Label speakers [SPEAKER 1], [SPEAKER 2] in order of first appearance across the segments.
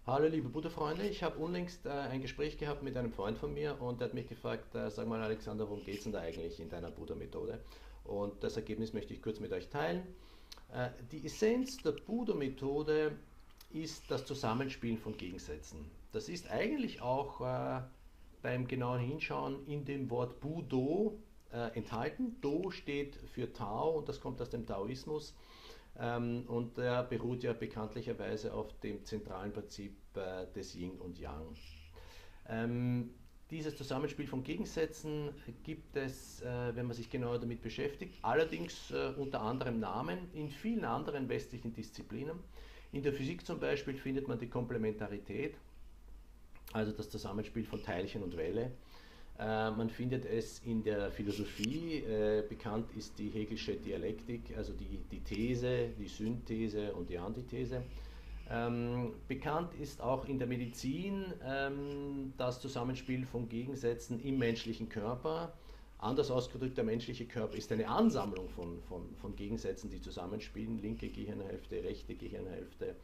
[SPEAKER 1] Hallo liebe Buddha-Freunde, ich habe unlängst ein Gespräch gehabt mit einem Freund von mir und der hat mich gefragt, sag mal Alexander, worum geht es denn da eigentlich in deiner Buddha-Methode? Und das Ergebnis möchte ich kurz mit euch teilen. Die Essenz der Buddha-Methode ist das Zusammenspielen von Gegensätzen. Das ist eigentlich auch beim genauen Hinschauen in dem Wort Budo enthalten. Do steht für Tao und das kommt aus dem Taoismus. Und der beruht ja bekanntlicherweise auf dem zentralen Prinzip des Yin und Yang. Ähm, Dieses Zusammenspiel von Gegensätzen gibt es, wenn man sich genauer damit beschäftigt, allerdings unter anderem Namen in vielen anderen westlichen Disziplinen. In der Physik zum Beispiel findet man die Komplementarität, also das Zusammenspiel von Teilchen und Welle. Man findet es in der Philosophie, bekannt ist die Hegelsche Dialektik, also die These, die Synthese und die Antithese. Bekannt ist auch in der Medizin das Zusammenspiel von Gegensätzen im menschlichen Körper. Anders ausgedrückt, der menschliche Körper ist eine Ansammlung von Gegensätzen, die zusammenspielen. Linke Gehirnhälfte, rechte Gehirnhälfte,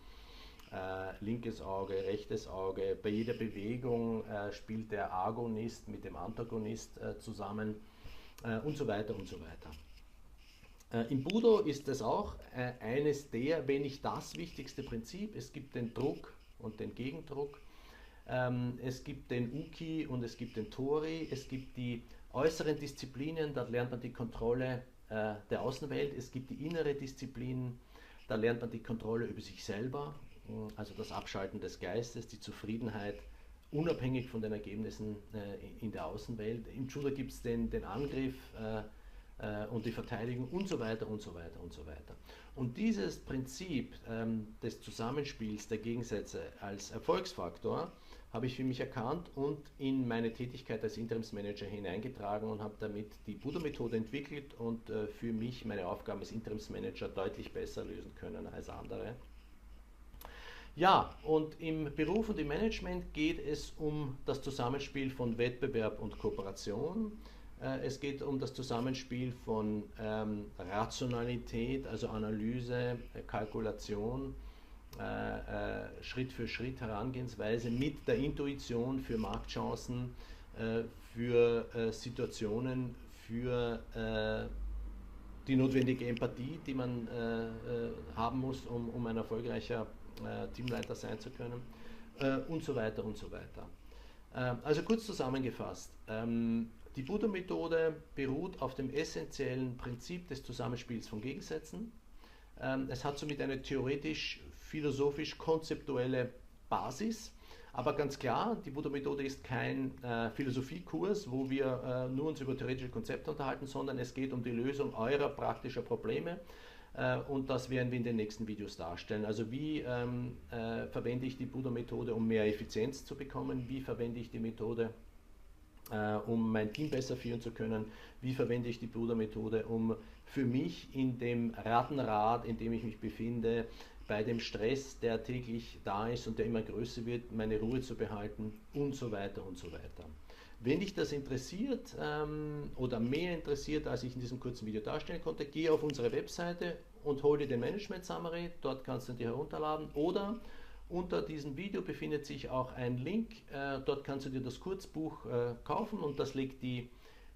[SPEAKER 1] linkes Auge, rechtes Auge. Bei jeder Bewegung spielt der Agonist mit dem Antagonist zusammen und so weiter und so weiter. Im Budo ist es auch eines der, wenn nicht das wichtigste Prinzip. Es gibt den Druck und den Gegendruck. Es gibt den Uki und es gibt den Tori. Es gibt die äußeren Disziplinen, da lernt man die Kontrolle der Außenwelt. Es gibt die innere Disziplin, da lernt man die Kontrolle über sich selber, also das Abschalten des Geistes, die Zufriedenheit unabhängig von den Ergebnissen in der Außenwelt. Im Judo gibt es den Angriff und die Verteidigung und so weiter und so weiter und so weiter. Und dieses Prinzip des Zusammenspiels der Gegensätze als Erfolgsfaktor habe ich für mich erkannt und in meine Tätigkeit als Interimsmanager hineingetragen und habe damit die Buddha-Methode entwickelt und für mich meine Aufgaben als Interimsmanager deutlich besser lösen können als andere. Ja, und im Beruf und im Management geht es um das Zusammenspiel von Wettbewerb und Kooperation. Es geht um das Zusammenspiel von Rationalität, also Analyse, Kalkulation, Schritt für Schritt Herangehensweise mit der Intuition für Marktchancen, für Situationen, für die notwendige Empathie, die man haben muss, um ein erfolgreicher Teamleiter sein zu können und so weiter und so weiter. Also kurz zusammengefasst, die Buddha-Methode beruht auf dem essentiellen Prinzip des Zusammenspiels von Gegensätzen. Es hat somit eine theoretisch-philosophisch-konzeptuelle Basis, aber ganz klar, die Buddha-Methode ist kein Philosophiekurs, wo wir nur uns über theoretische Konzepte unterhalten, sondern es geht um die Lösung eurer praktischer Probleme. Und das werden wir in den nächsten Videos darstellen. Also wie verwende ich die Buddha-Methode, um mehr Effizienz zu bekommen? Wie verwende ich die Methode, um mein Team besser führen zu können? Wie verwende ich die Buddha-Methode, um für mich in dem Rattenrad, in dem ich mich befinde, bei dem Stress, der täglich da ist und der immer größer wird, meine Ruhe zu behalten und so weiter und so weiter. Wenn dich das interessiert oder mehr interessiert, als ich in diesem kurzen Video darstellen konnte, geh auf unsere Webseite und hol dir den Management Summary, dort kannst du ihn dir herunterladen oder unter diesem Video befindet sich auch ein Link, dort kannst du dir das Kurzbuch kaufen und das legt die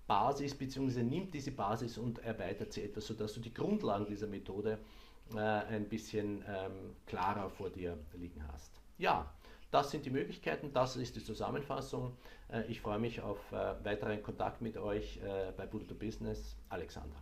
[SPEAKER 1] Basis bzw. nimmt diese Basis und erweitert sie etwas, sodass du die Grundlagen dieser Methode ein bisschen klarer vor dir liegen hast. Ja, das sind die Möglichkeiten, das ist die Zusammenfassung. Ich freue mich auf weiteren Kontakt mit euch bei Buddha to Business. Alexander.